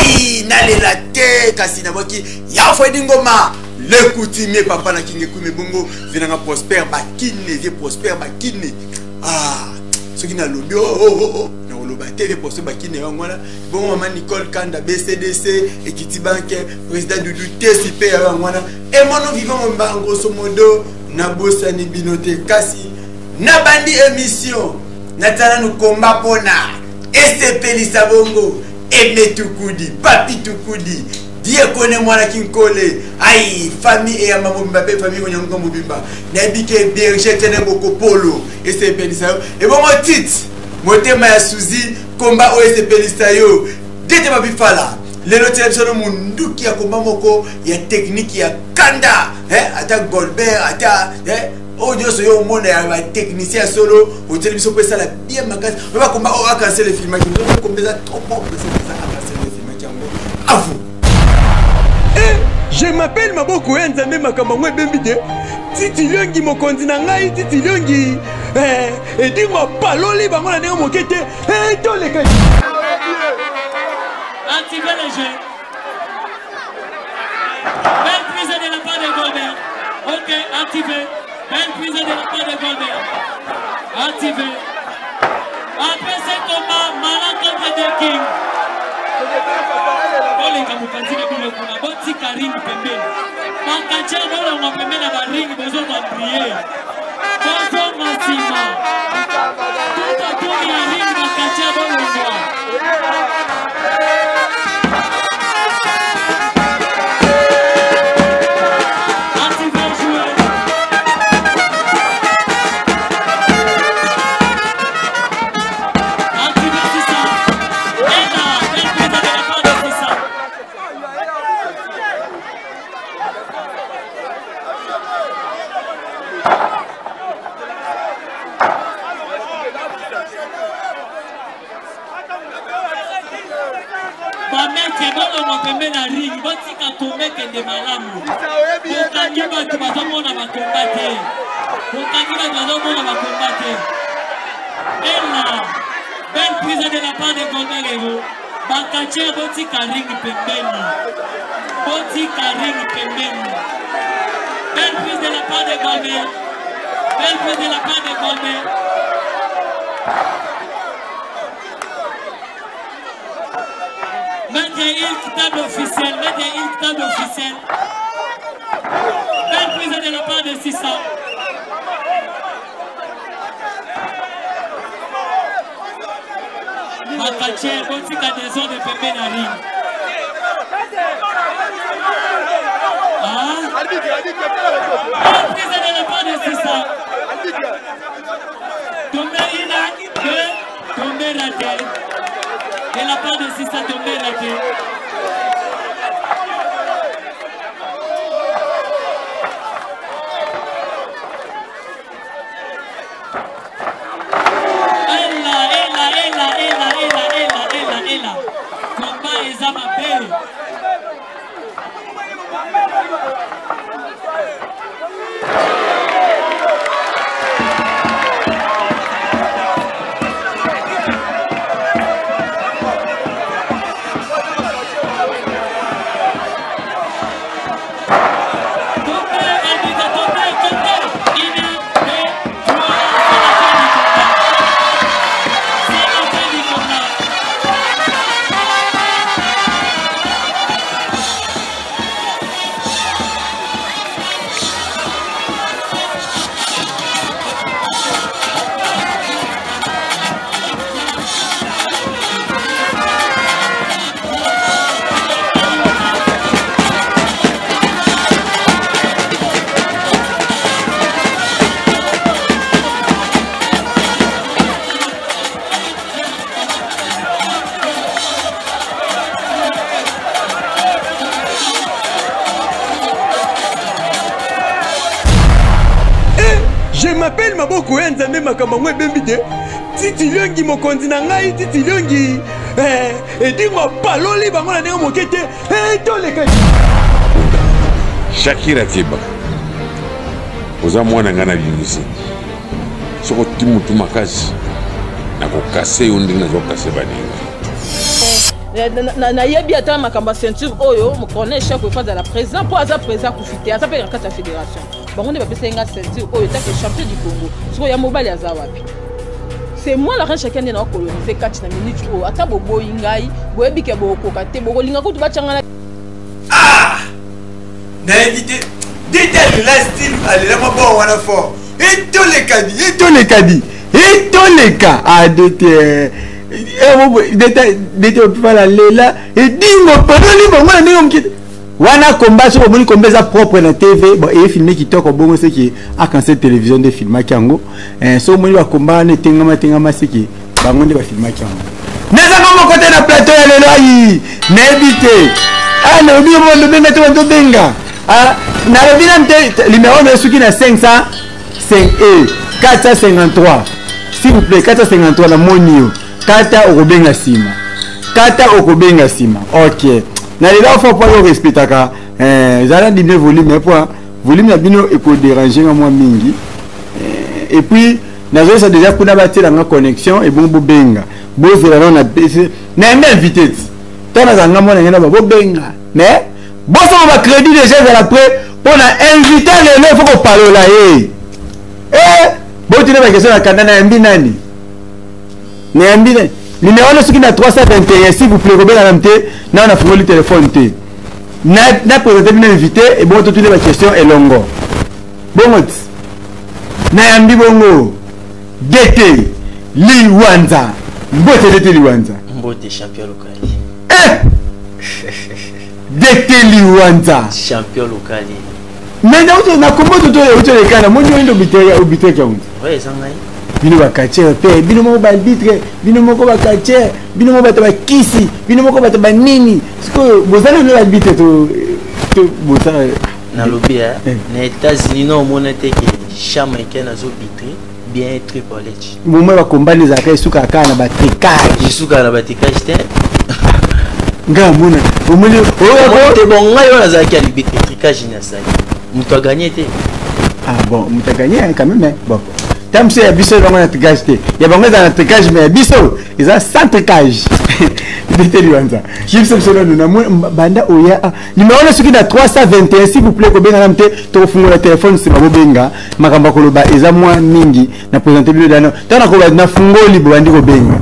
Aïe, nalela te kasi na boki ya fo dingoma le coutumier papa na kinge kume bongo venanga prospère bakine vie prospère bakine ce qui na lobi na loba TV prospère bakine ngwana bon maman Nicole Kanda BCDC Equity Bank président du super ngwana et mon vivant en grosso modo na bosani binote kasi na bandi émission natana nous combat pona SCP Lisabongo Eme Tukudi, Papi Tukudi, Dieu connaît moi la Kinkole, aïe, famille et maman Mbappé, famille Onyongo Mobimba, Nabike Berger, Teneboko Polo, et c'est Pélisayo. Et bon, mon titre, mon thème est Souzi, combat au SCP Lisayo, dès que ma vie fala, les autres télévisions de mon doux qui a combat moko, il y a technique, il y a Kanda, attaque Goldberg, attaque, audio sur le monde, il y a un technicien solo, au télévision peut ça la bien magasin, on va combattre, on va casser les films, on va combattre ça trop bon, à vous. Je m'appelle Maboko Nzambe Makamangwe Bembide. Titi Lyongi mokonzi na ngai Titi Lyongi. Et dis-moi paloli bango na ndenge mokete. To les gars. Activez les jeux. Belle prise de la part de Goldberg. Ok, activez. Belle prise de la part de Goldberg. Activez. Après ce combat, Malan contre The King. Olenga mupanzile bilo kuna boti karingi pembeni. Makacha bora mwa pembeni na baringi bozo kwa prier. Bozo masima. Tuta tumi ya ringi makacha bora mwa. Boti karingi pembeni. Boti karingi pembeni. Belle prise de la part de Goldberg. Belle prise de la part de Goldberg. Mettez une table officielle. Mettez une table officielle. Belle prise de la part de Sissa. Makache, boti ka des zones de pembeni na ring. Prise de la part de Sissa. Tombé une, deux, tombé raté. De la part de Sissa, tombé raté. Combat et Zamabé. Je m'appelle Maboko Nzambe Makamangwe Bembide. Titi Lyongi mokonzi na ngai Titi Lyongi. Et dis-moi paloli bango na ndenge mokete. To les gars. Shakira Tiba. Oza mwana ngana bimisi. Soko timu tumakazi. Na kokase yondi na zokase baninga. nayebi ata makambo ceinture oyo mokone chaque fois à la président pour aza président kufite aza pe kata fédération bango ne bapesa nga ceinture oyo take champion du Congo siko ya mobali aza wapi c'est moi la reine chacun na coloniser kati na minute oyo ata boboyi ngai boyebi ke bokoka te bokolinga kutu bachanga na invité détail la style allez là moi bon wana fort et tous les cas ah détail détail pas la lela et dingo parole bongo na ndingo mkite wana combat sur boni combat za propre na TV bon et filmé qui toko bongo c'est qui a quand cette télévision de filmer kango so moni ba combat na tengama c'est qui bango nde ba filmer kango neza kama côté na plateau ya lelo ayi n'habite ah no bi mo ndo benga to benga ah na le bilan numéro de suki na 505 et 453 s'il vous plaît 453 na monio kata okobenga sima ok na lelo faut pas le respecter ka zala diminuer volume point volume na bino eko déranger nga moi mingi et puis nazo ça déjà kuna batela nga connexion et bon bobenga bozela na na invité tana za nga mona ngena bobenga mais boso ba crédit déjà vers après pour na inviter les faut qu'on parle là bon tu n'as pas question la kandana yambi nani Néambine, numéro de ce qui n'a 321, s'il vous plaît, Robert Alamte, n'a on a fait le téléphone. N'a présenté une invité et bon, toutes les questions est longue. Bon, Néambi Bongo, DT, Liwanza, Mbote DT Liwanza. Mbote champion local. DT Liwanza. Champion local. Mais non, on a comment tu as les cannes, mon nom est obité. Oui, ça va. Bino bakache pe bino mo balbitre bino moko bakache bino mo bataba kisi bino moko bataba nini siko bozana no balbitre to bozana na lobia na États-Unis no mona te ke Jamaïcain azo bitre bien triple H momo ba kombani za ka suka ka na batrikage suka na batrikage te nga mona omoni o te bon nga yo na za ka bitre trikage na sa muto a gagné te ah bon muto a gagné quand même bon Tam se ya biso bango na tricage te. Ya bango za na tricage mais biso ils ont sans tricage. Dété Liwanza. Jimse solo na banda oya. Numéro le suki na 321 s'il vous plaît ko benga namte to fungola téléphone c'est mabo benga makamba koloba eza moi mingi na présenter bilo dano. Tana ko na fungoli bo andi ko benga.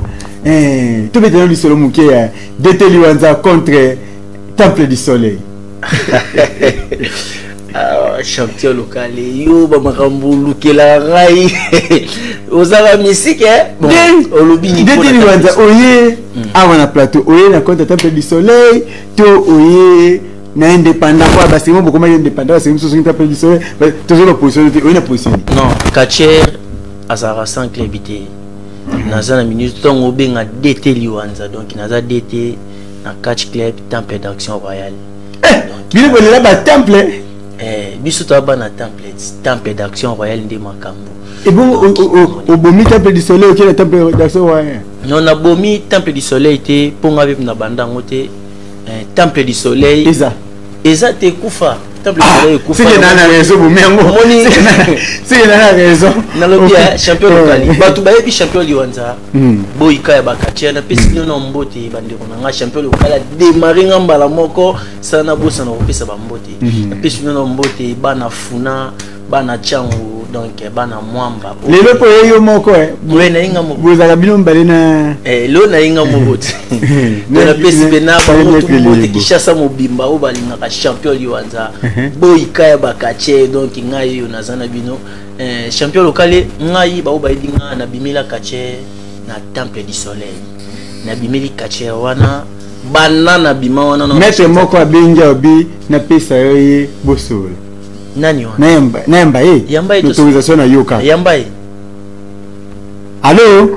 To beteno li solo muke ya Dété Liwanza contre Temple du Soleil. Champion local yo ba makambu lukela rai ozala musique bon olobini Dété Liwanza oye awana plateau oye na contre Temple du Soleil to oye na indépendant quoi ba c'est beaucoup mal indépendant c'est une société Temple du Soleil toujours la position oye na position non Kacher azara sans clébité naza na minute tongo benga Dété Liwanza donc naza DT na catch club Temple d'Action Royale bino bolela ba temple biso to bana temple d'Action Royale ndi makambo et bon au bomi Temple du Soleil qui est Temple d'Action Royale non na bomi Temple du Soleil te ponga be na banda ngote Temple du Soleil eza te kufa Temple du Soleil kufa c'est na raison bomi ngo moni c'est na raison na lobia champion local batu ba yebi champion Liwanza boyika ya bakache na pesi no mbote bandeko na nga champion local démarrer ngambala moko sana bosa na kopesa ba mbote na pesi no mbote bana funa bana changu donc bana mwamba lelo po yo moko we na inga moko bozala bino mbale na lo na inga mbote na pesi bena ba mbote kishasa mobimba o balinga ka champion Liwanza boyika ya bakache donc ngai yo nazana bino champion local ngai ba o ba idinga na bimila kache na Temple du Soleil na bimili kache wana banana bima wana no maître moko abenga obi na pesa yoye bosola nani wana namba yamba autorisation na yoka yamba allô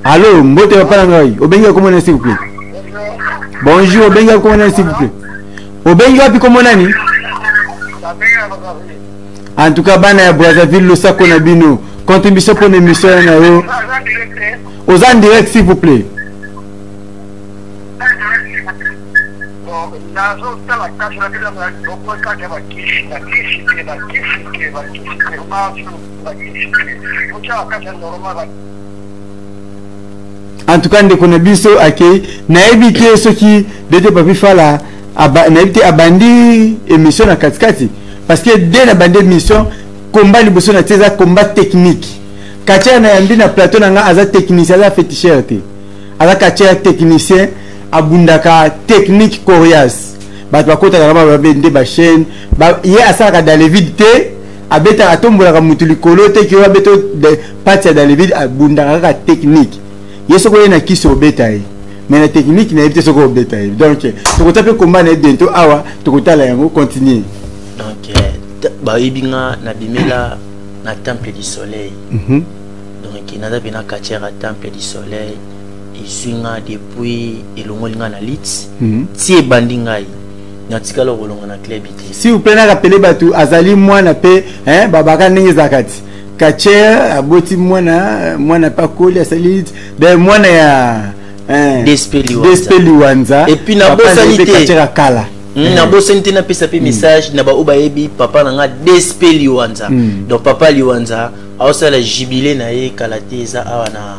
allô mbote papa ngai obenga comment s'il vous plaît bonjour obenga comment s'il vous plaît obenga pi comment nani en tout cas bana ya Brazzaville le sako na bino contribution pour l'émission na yo aux en direct s'il vous plaît en tout cas ndeko na biso akei nayebi te soki dete papi fala nayebi te abandi émission na katikati parce que dès la bande émission combat liboso na teza combat technique katia na yambi na plateau na nga aza technicien aza féticheur te aza katia technicien abundaka technique coriace bato bakotaka na babende ba chaîne ye asalaka dans le vide te abeta atombolaka mutu likolo te ki abeta pati ya dans le vide abundaka kaka technique ye soko ye na kisi obeta ye mais la technique na évité soko obeta ye donc tokota pe combat na bientôt awa tokotala yango continuer donc ba ibinga na bimela na temple du soleil donc na da bina katia na temple du soleil isinga depuis elongolinga na lit ti bandingai na tikalo kolonga na club ite si vous plaît na rappeler batu azali mwana pe babaka ndenge zakati katia aboti mwana pa koli asali de mwana ya Despeli Wanza et puis na bosanité katia kala na bosanité na pesa pe message na ba obayebi papa na nga Despeli Wanza donc papa Liwanza a aussi la jubilé na ye kalateza awa na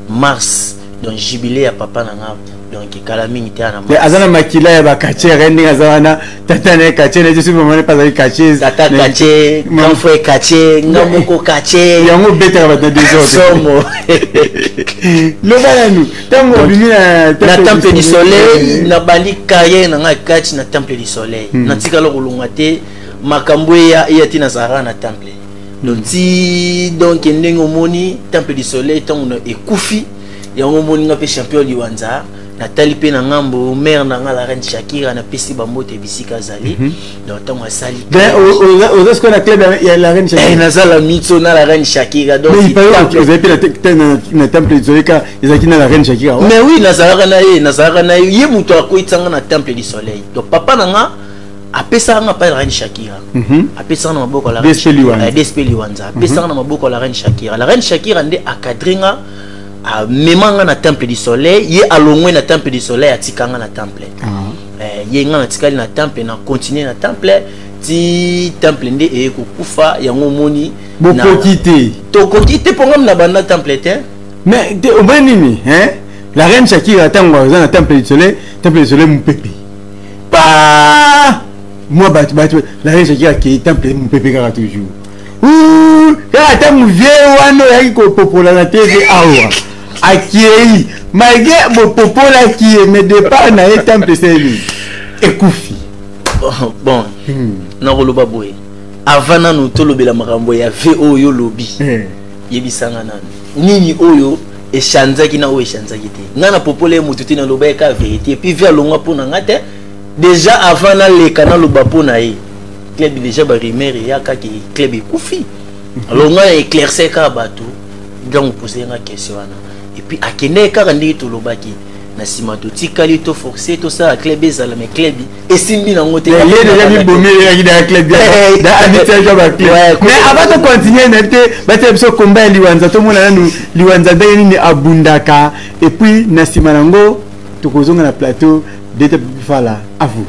mars donc jubilé ya papa na nga donc kala mingi te na mars azana makila ya ba katia rendi azana tata na katia na jesu mama pas avec katia tata katia mon frère katia ngamoko katia yango beta ba deux autres somo le bala nous tango bimi na temple du soleil na bali carrière na nga kati na temple du soleil na tikalo kolonga te makambo ya tina zara na temple donc ndenge moni temple du soleil tango na ekufi yango moni nga pe champion Liwanza na talipe na ngambo mère na nga la reine Shakira na pesi bambote bisika zali donc tango asali ben aux ce qu'on a club ya la reine Shakira na zala mitso na la reine Shakira donc mais il parle vous avez na temple du soleil ka ezaki na la reine Shakira mais oui na zala na ye muto akoitanga na temple du soleil donc papa na nga apesa nga pa la reine Shakira apesa na maboko la reine Despeli Wanza apesa na maboko la reine Shakira nde akadringa a memanga na temple du soleil ye alongwe na temple du soleil atikanga na temple ye nga na tikali na temple na continuer na temple ti temple nde e kokufa yango moni bokoki te pongam na banda temple te mais au moins nini la reine Shakira tango na temple du soleil mupepe pa moi batu la reine Shakira qui temple mupepe kaka toujours kaka tango vieux wano yaki kopopola na TV awa akiei malgré bopopola qui mais départ na temple seli ekufi bon na koloba boye avant nanu tolobela makambo ya VO yo lobi yebisanga nanu nini oyo echanzaki na oyo echanzaki te nga na popole mutu te na loba eka vérité puis vers longwa mpona nga te déjà avant naleka na loba mpona ye club déjà barimer eyakaki club ekufi alors nga éclaircir ka bato donc poser nga question wana et puis akende kaka ndenge tolobaki na sima totikali to forcer to ça club ezala mais club esimbi nango te ye déjà mi bomé yaki da club da habitué job club mais avant de continuer nete bate biso combat Liwanza to mona nanu Liwanza ndenge nini abundaka et puis na sima nango tokozonga na plateau dete fala à vous.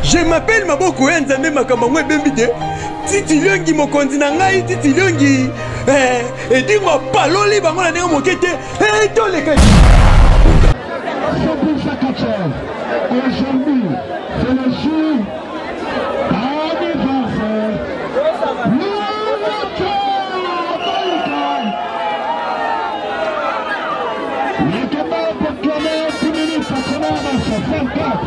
Je m'appelle Maboko Nzambe Makamangwe Bembide. Titi Liongi mokonzi na ngai Titi Liongi. Edingo paloli bango na ndenge mokete. To le kadi. Aujourd'hui, c'est le jour anniversaire. Le combat proclamé 10 minutes à commencer 24.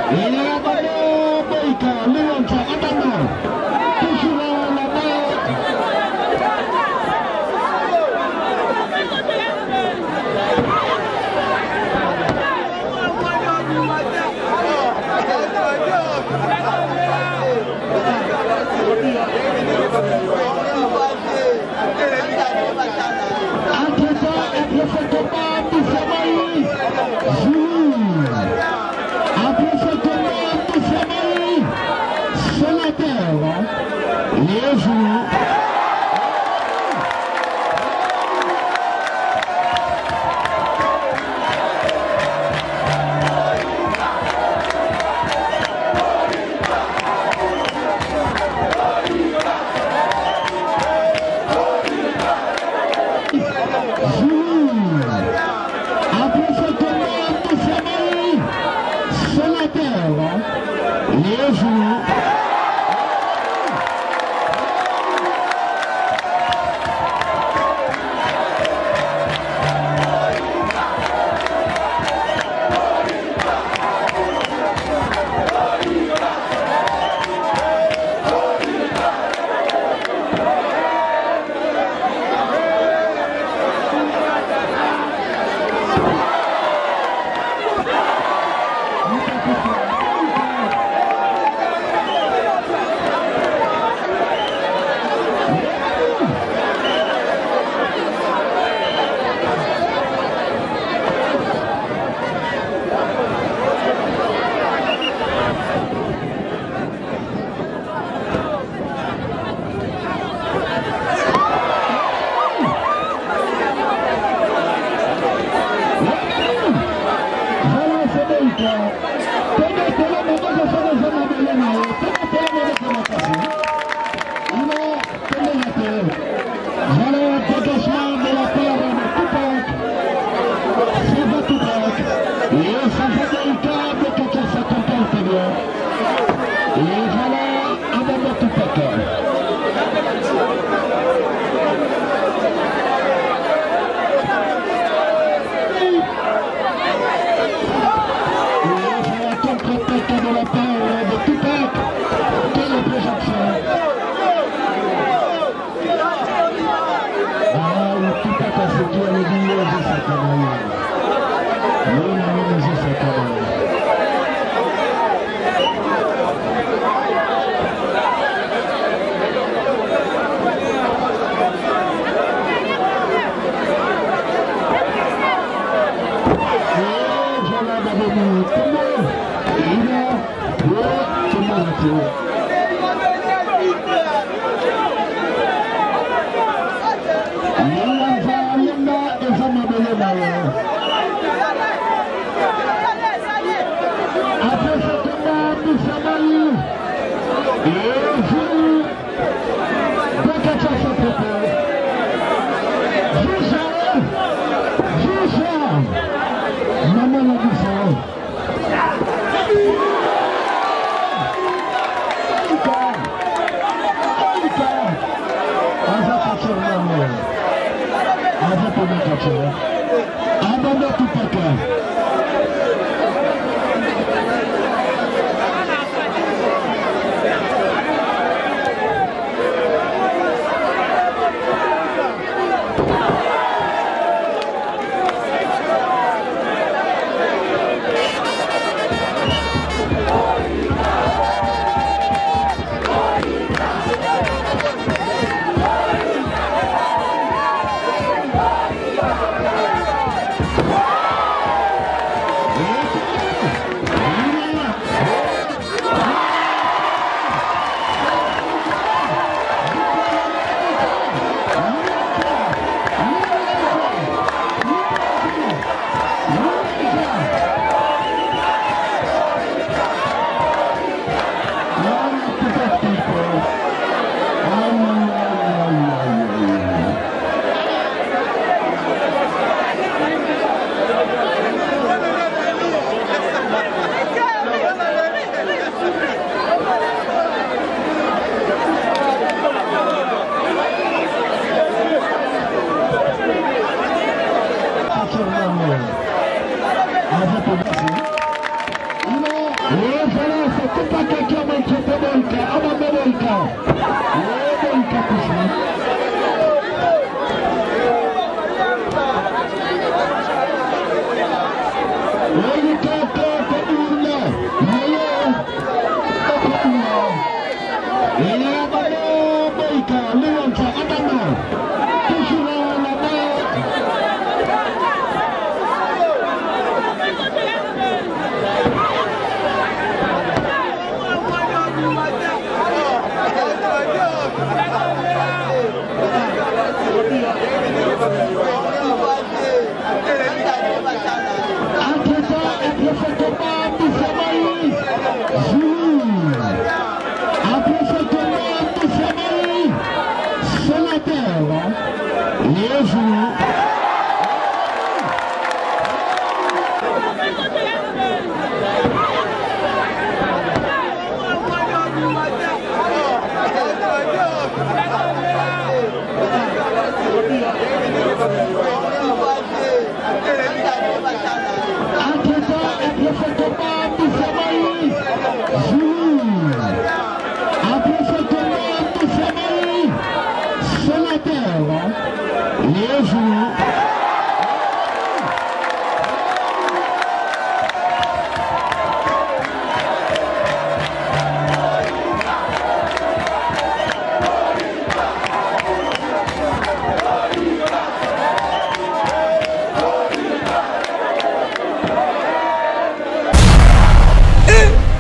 Il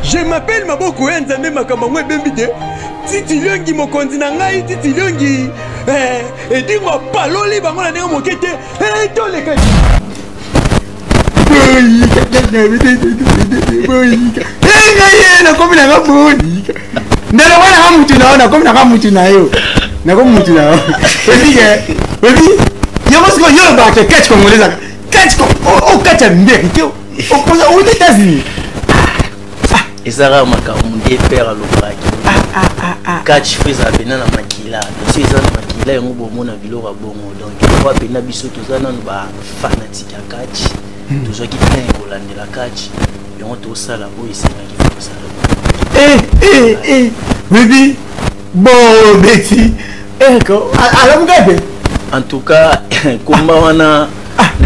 Je m'appelle Maboko Nzambe Makamangwe Bembide. Titi Liongi mokonzi na ngai Titi Liongi. Edingo paloli bango na ndenge mokete. Tole kadi. Na komi na ngaboni. Ndalo wana hamutu naona komi na hamutu na yo. Na komi mutu na yo. Baby. Yamo siko yo ba ke catch congolais. Catch ko o catch mbeki. O posa o États-Unis. Ezara makamunde père lobaki. Catch feza bena na makila. Si eza na makila yango bomona biloko bongo donc kwa bena biso tozana ba fanatique ya catch. Tozaki plein kolandela catch. Yango to sala boy sala ki fo sala. Baby. Bon Betty. Ko ala mugabe. En tout cas, komba wana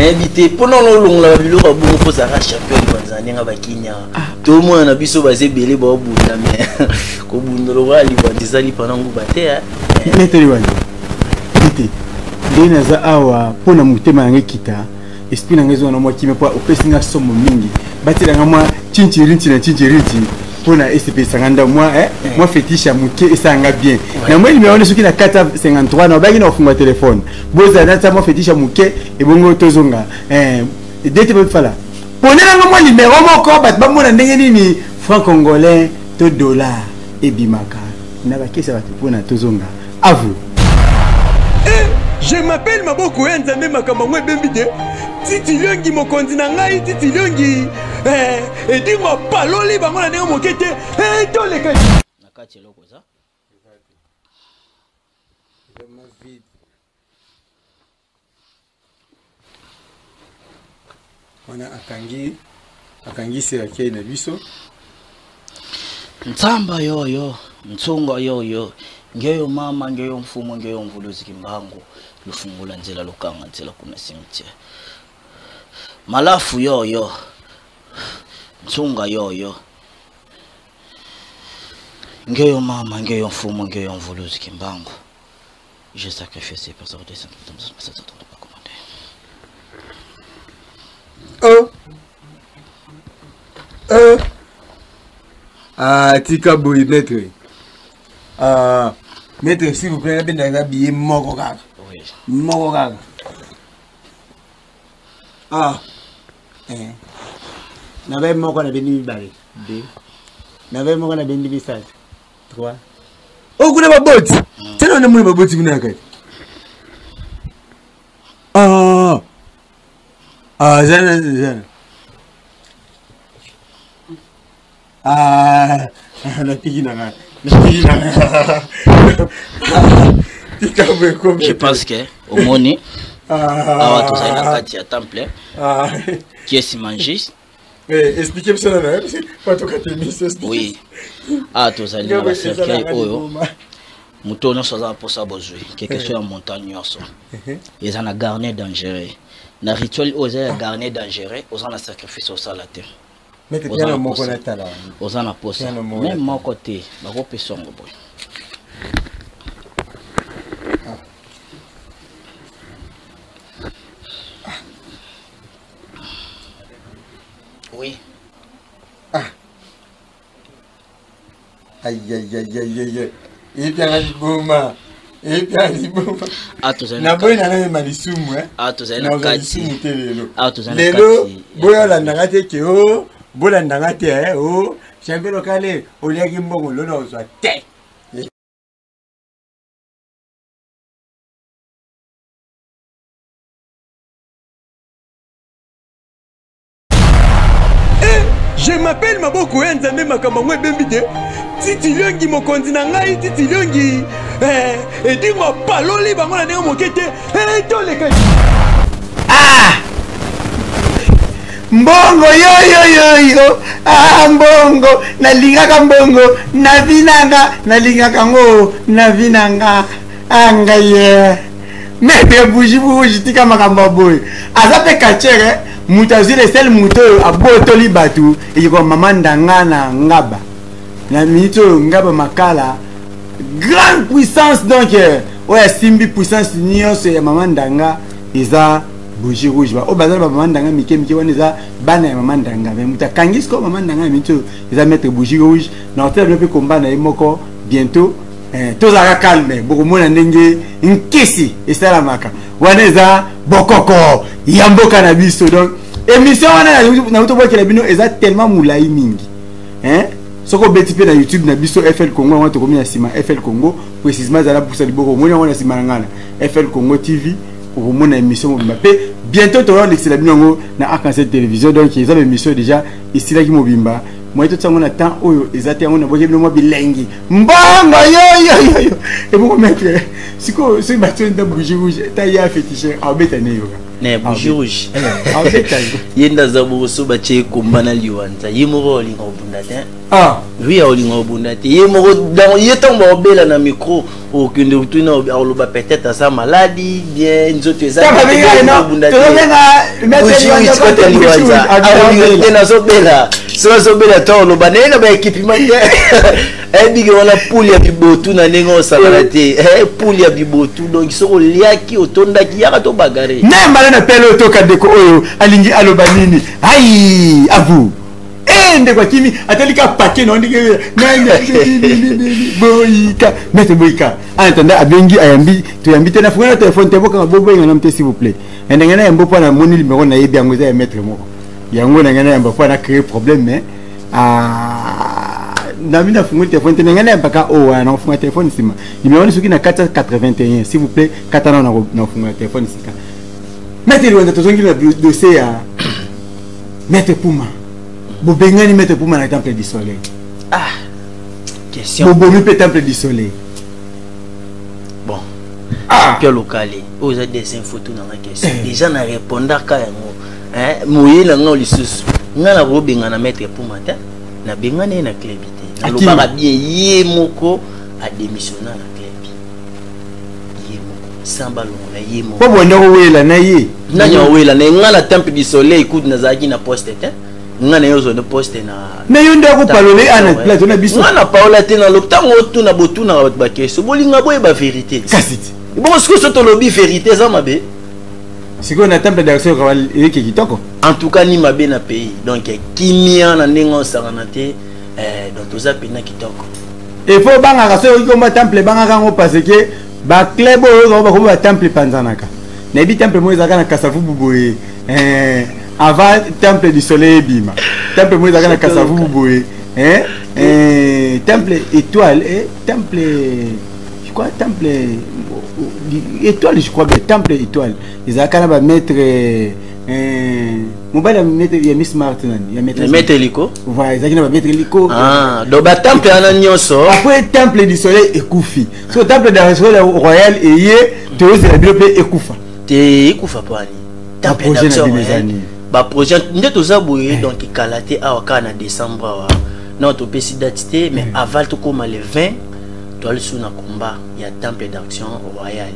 invité pendant long la bilo ba bon pour ça champion Tanzanie nga bakinya tout le monde na biso ba zebele ba bunda mais ko bunda lo wali ba dizali pendant ngo batea meteli wali ite dena za awa pona mutema yange kita esprit na ngezo na mwa kime po opesinga somo mingi batela nga mwa chinchirinchi pona SCP sanganda moi moi fétiche à muke esanga bien na moi numéro ne soki na 453 na baki na ofunga téléphone boza data moi fétiche à muke et bongo tozonga dete pe fala ponela nga moi numéro moko bat ba mona ndenge nini franc congolais to dollar et bimaka na bakesa batu pona tozonga à vous. Je m'appelle Maboko Nzambe makambo ngwe bembide titi longi mokonzi na ngai titi longi edingo paloli bango na ndenge mokete to leka nakati eloko za wana akangi serake na biso ntsamba yoyo ntsongo yoyo ngeyo mama ngeyo mfumo ngeyo mvuluzi kimbangu lufungula nzela lokanga nzela kuna cimetière malafu yoyo nsunga yoyo ngeyo mama ngeyo mfumo ngeyo mvuluzi kimbangu j'ai sacrifié ces personnes de ça pas commander tika boy maître maître s'il vous plaît ben na billet moko kaka oui moko kaka na be moko na bendi bale 2 na be moko na bendi bisat 3 kuna baboti tena na mwana baboti kuna kati zana napigi na je pense que au moni awa tozali na kati ya temple qui est simangiste expliquez-moi ça là pas tout côté oui tozali na ba cercueil oyo muto no soza pour ça bozui quelque chose en montagne nyonso ils en a garné dangereux na rituel oza garné dangereux oza na sacrifice au salaté mais bien na moko na tala oza na posa même mon côté bako pesongo boy oui aïe et bien liboma na boy na na malisumu tozali na kati lelo boyo la ndangate ke bola ndangate champion lokale oliaki mbongo lona ozwa te Je m'appelle Maboko Nzambe makambo ngwe bembide titi longi mokonzi na ngai titi longi edingo paloli bango na ndenge mokete to leka mbongo yo mbongo nalingaka mbongo nalingaka ngo navinanga angaye mete buji tika makambo boy azape kachere mutazile sel muto abotoli batu iko mama ndanga na ngaba na mito ngaba makala grande puissance donc oya simbi puissance nyonso ya mama ndanga eza bougie rouge ba bazala ba mama ndanga mike wana eza bana ya mama ndanga mais muta kangisko mama ndanga mito eza mettre bougie rouge na hotel le pe combat na moko bientôt tozaka calme bokomona ndenge nkisi esalamaka wana eza bokoko ya mboka na biso donc émission wana na utobokela bino eza tellement moulai mingi soko beti pe na YouTube na biso FL Congo wana tokomi na sima FL Congo précisément za la pour ça liboko mona wana sima ngana FL Congo TV pour mona émission mobimba pe bientôt to l'excellent bino na Arc-en-Ciel télévision donc ils ont émission déjà ici là qui mobimba moi tout ça on attend oyo ezate on a boje bino mo bilengi mbongo yo et vous mettre siko c'est battu dans bougie rouge ta ya fétiche a beta ne yo ne bougie rouge a beta yenda zabu so bache kombana liwanza yimoro linga obundate oui olinga obundate yimoro dans yetombo obela na micro okende utuna oloba peut-être ça maladie bien nzoto eza obundate mettre liwanza a na so bela so bela to oloba na ba équipement ebige wana poule ya bibotu na ndenge osabalate poule ya bibotu donc soko liaki otondaki yaka to bagare na mbala na pele otoka deko oyo alingi aloba nini ai avu ende kwa kimi atelika paquet na ndenge nanya boyika mete boyika entendez abengi ayambi to yambi tena fungana téléphone teboka bobo ngana mte s'il vous plaît ndenge na yambo pana moni numéro na yebi yango za mettre moko yango ngana yamba pana créer problème mais Namina fungu téléphone tenengana mpaka na funga téléphone sima numéro ni soki na 481 s'il vous plaît katana na funga téléphone sika mettez loin de tozongi na dossier ya Maître Puma bobengani Maître Puma na temple du soleil question bobomi pe temple du soleil bon que locali aux des photos na question déjà na répondre ka yango moyela ngo lisusu ngana bobengana Maître Puma ta na bengane na club te alobaka bien ye moko a démissionné na club ye moko samba longa ye moko po bonda wela na ye nanya wela na ngana temple du soleil écoute na zaki na poste te ngana yozo na poste na mais yo ndako palole ana plateau na biso ngana paola te na lotango tu na botu na ba keso bolinga boye ba vérité kasiti bon ce que ce to lobi vérité za mabe siko na temple d'action kawal eke kitoko en tout cas ni mabe na pays donc kimia na ndenge sangana te donc toza pena kitoko il faut banga ka so ko ma temple banga ka parce que ba club o ba ko ba temple panzanaka na bi temple mo ezaka na Kasavu buboye avant temple du soleil bima temple mo ezaka na Kasavu buboye temple étoile temple je crois temple étoile je crois bien temple étoile ezaka na ba mettre mobile ya mettre ya Miss Martin ya mettre liko voilà ezaki na ba mettre liko donc ba temple ana nyonso après temple du soleil ekufi so temple d'action royal eye tozo la bilope ekufa te ekufa pani temple d'action ba projet ndeto zaboye donc kalate awaka na décembre non to pesi date mais avant to comme le 20 toi le sous na combat il y a temple d'action royal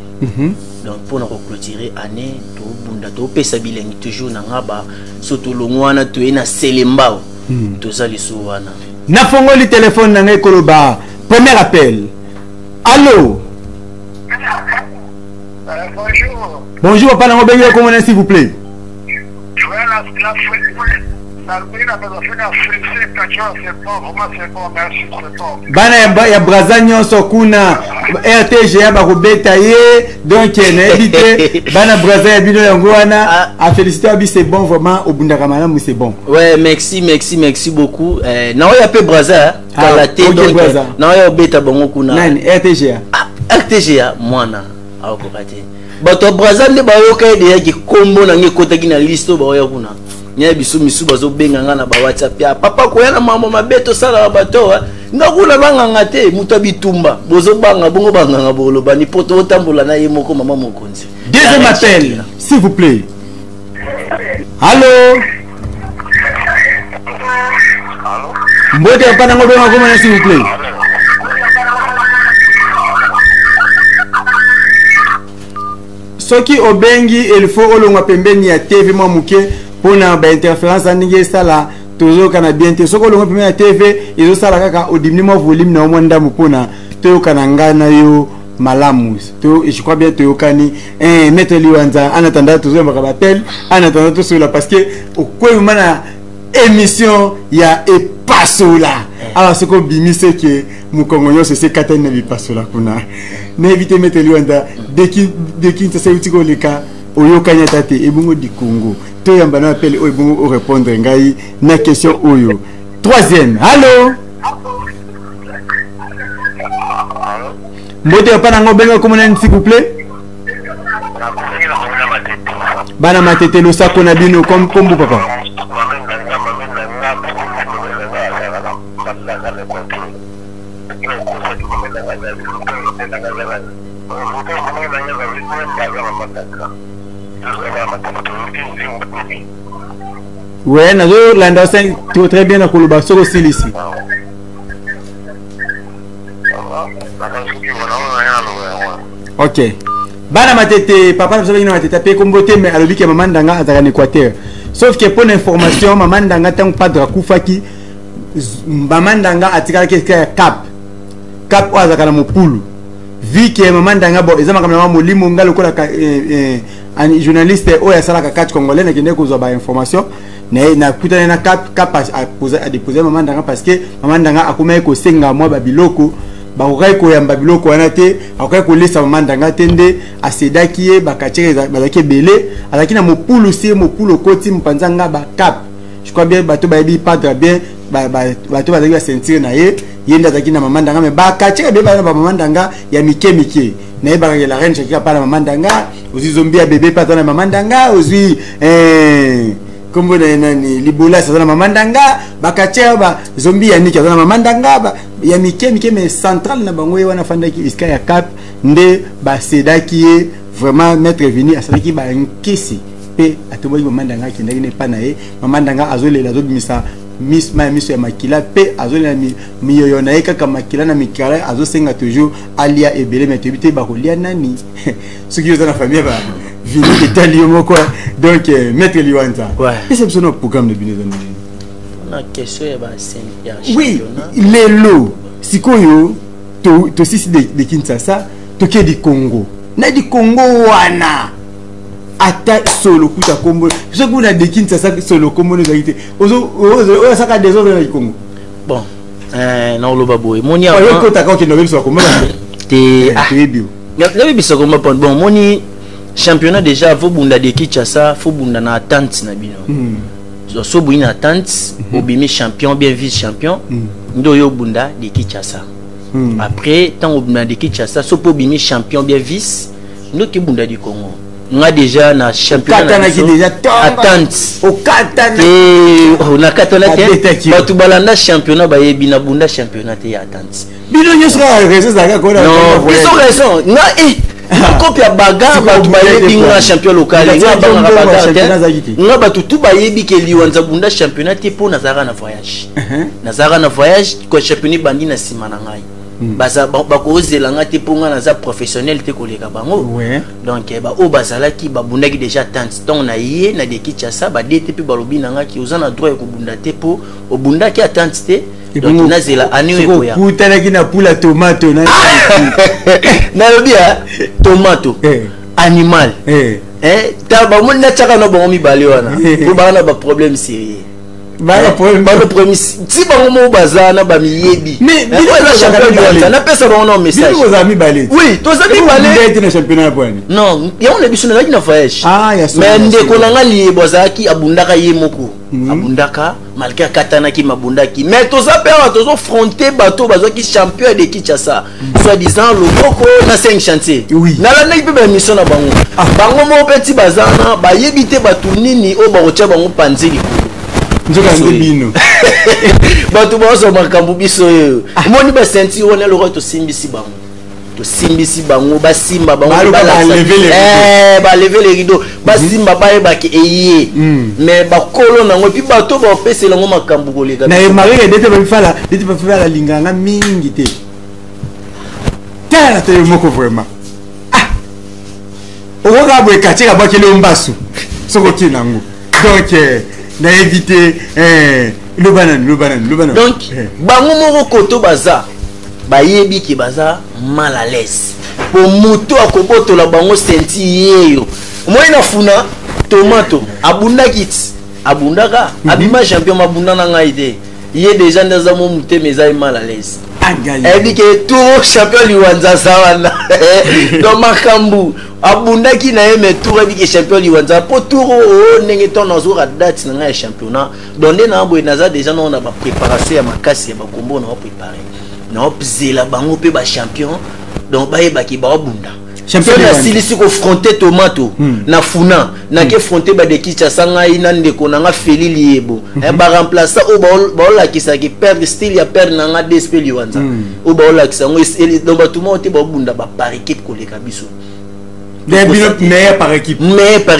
donc pour nous clôturer année to bunda to pesa bilengi toujours na ngaba soto longwana to ena selembao to za liso wana na fongoli téléphone na ngai koloba premier appel allô bonjour bonjour papa na ngobengi comment s'il vous plaît bana ya braza nyonso kuna RTGA bakobeta ye donc nayebi te bana braza ya bino yango wana a félicité abi c'est bon vraiment obundaka malamu c'est bon ouais merci beaucoup na oya pe braza kala te donc na oya obeta bango kuna nani RTGA mwana akokate bato braza nde bayoka ede yaki kombo na nge kotaki na listo baoya kuna nya biso misu bazo benga ngana ba WhatsApp ya papa ko yana mambo mabeto sala bato ngakula banganga te muta bitumba bozo banga bongo banganga bolo bani poto otambola na ye moko mama mokonzi deuxième appel s'il vous plaît allô mbote pana ngobe ngakoma s'il vous plaît soki obengi il faut olongwa pembeni ya TV mwa muke pona ba interférence aninge sala tozo kana bien te soko olongwa pembeni ya TV izo sala kaka odimni mo volume na omonda mupona to kana ngana yo malamu to je crois bien to kani Maître Liwanza en attendant tozo mbaka batel en attendant tout cela parce que okwe mana émission ya epasola alors ce qu'on bimise que mukongonyo c'est katana bipasola kuna na éviter Maître Liwanza de qui ça c'est utiko leka oyokanya tate ebungo di Congo to yamba na appel o ebungo o répondre ngai na question oyo troisième allô mbote pa na ngobenga comment na s'il vous plaît bana matete lo sako na bino comme papa Ouais, nazo landa c'est très bien na koloba soko silisi. Ok. Bana matete papa na na matete pe kombote mais alobi ke maman ndanga azaka en Équateur. Sauf que pour l'information maman ndanga tant padre kufaki maman ndanga atikala ke cap azaka na mopulu. Vu que maman ndanga bo ezama kama molimo ngalo kola un journaliste oya sala ka catch congolais na kende ko zo ba information na kutana na cap à déposer maman ndanga parce que maman ndanga akoma ko senga moi ba biloko ba ko yamba biloko wana te akoka ko lesa maman ndanga tende asedaki ye bakacheka bazaki belé alaki na mopulu si mopulu koti mpanzanga ba cap je crois bien bato ba yebi padre bien bato bazaki ba sentir na ye yenda zaki na maman ndanga mais bakacheka be ba maman ndanga ya mike na ye ba la reine chaki pa na maman ndanga ozi zombie ya bébé pas na maman ndanga ozi kombo na nani libola ça na maman ndanga bakacheka ba zombie ya niki na maman ndanga ba ya mike mais central na bango wana fandaki iska ya cap nde ba sedaki ye vraiment maître vini asalaki ba nkisi pe atoboyi maman ndanga kindaki ne pa na ye maman ndanga azolela azobimisa miss ya makila pe azolela miyoyo na ye kaka makila na mikala azosenga toujours alia ebele mais tebite ba kolia nani soki oza na famille ba vini etali yo moko donc maître liwanza et c'est un programme de bino na question ya ba oui lelo sikoyo to sisi de Kinshasa to ke di Congo na di Congo wana ata solo kuta kombo je kuna de Kinshasa solo kombo nous agité ozo saka des autres na Congo bon na oloba boy moni a ko ta ko ke no biso kombo te bio na biso kombo bon moni championnat déjà faut bunda de Kinshasa faut bunda na attente na bino so bunda attente obimi champion bien vice champion ndo yo bunda de Kinshasa après tant obima de Kinshasa so po bimi champion bien vice ndo ki bunda du Congo nga déjà na championnat attente au katana on a katana te ba tu balanda championnat ba yebi na bunda championnat te attente bino nyoso raison zaka ko na non ils ont raison nga copie ya baga ba tu ba yebi nga champion local nga ba nga baga nga ba tu ba yebi ke liwanza bunda championnat te po na zara na voyage ko championnat bandi na sima na ngai baza bakozela nga te ponga na za professionnel te koleka bango donc ba o bazala ki babundaki déjà tant donc na ye na de Kinshasa ba dete pe balobi na nga ki ozana droit ko bunda te po obundaki attente te donc nazela aniwe ko ya putanaki na pula tomato na na lobia tomato animal ta ba monna chaka no bango mi bale wana ko bana ba problème sérieux le premier si bango mo bazana ba miyebi mais na pesa bango no message vous avez balé oui to za mi balé na championnat bwani non ya on ebiso na na voyage mais ndeko na ngali bozaki abundaka ye moko abundaka malgré katana ki mabundaki mais to za pera to zo fronter bateau bazaki champion de Kinshasa soit disant loboko na 5 chantier na la ngai pe ba mission na bango bango mo petit bazana ba yebite batu nini o ba rocha bango panzeli nzoka ngibino bato boso makambu biso yo moni ba senti wona le to simbisi bango ba simba bango ba lever les rideaux ba simba ba e ba ki eye mais ba kolo nango pi bato ba pesela ngo makambu koleka na e marike dete ba fala linganga mingi te tala te moko vraiment okoka boye kacheka ba kele mbasu soko kinango donc na éviter le banane donc bango moko koto baza bayebi ki baza mal à l'aise pour moto akobotola bango senti yeyo moi na funa tomato abundaka abima champion mabunda na ngai te ye déjà ndaza mo muté meza mal à l'aise ebi ke tout champion liwanza sawana donc makambu abundaki na ye mais tour ebi ke champion liwanza po tour o ndenge ton azura date na championnat donc na boy naza déjà on a ba préparation ya makasi ya bakombo na préparer na opzela bango pe ba champion donc ba yeba ki ba bunda champion na silisi ko fronter tomato na funa na ke fronter ba de Kinshasa ngai na ndeko na nga Feli Liebo ba remplacer o ba la kisa ki perdre style ya perdre na nga DSP Liwanza o ba la kisa ngo donc ba tout monde te ba bunda ba par équipe ko leka biso meilleur par équipe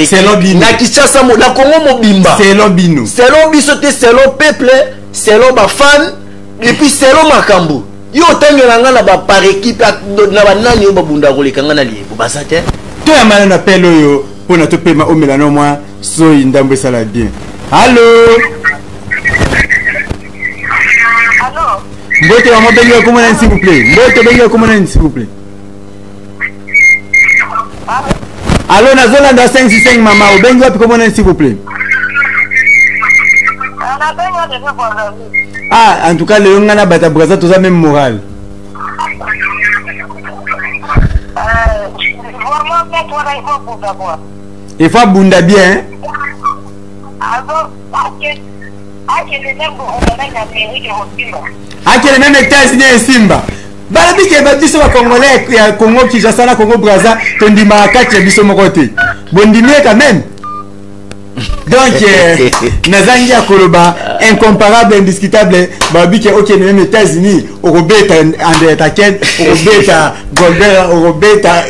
selon bino na Kinshasa mo na Congo mobimba selon bino selon biso te selon peuple selon ba fan et puis selon makambo yo tangela nga na ba par équipe na ba nani o ba bunda ko leka nga na Liebo ba sa te to ya mana na pelo yo pona to pema o melano moi so indambe sala bien allô Mbote wa bengi comment on s'il vous plaît Mbote bengi comment on s'il vous plaît Allô Nazolanda 565 maman au bengi comment on s'il vous plaît Ah en tout cas le ngana bata braza tout ça même moral il faut bunda bien le même États-Unis et Simba. Balabi ke batiso ba Congolais ya Congo Kinshasa na Congo Brazza tondima kati ya biso mokote. Bondimie quand même. Donc nazangi ya koloba incomparable indiscutable balabi ke OK le même États-Unis Robeta André Taken Robeta Golbert Robeta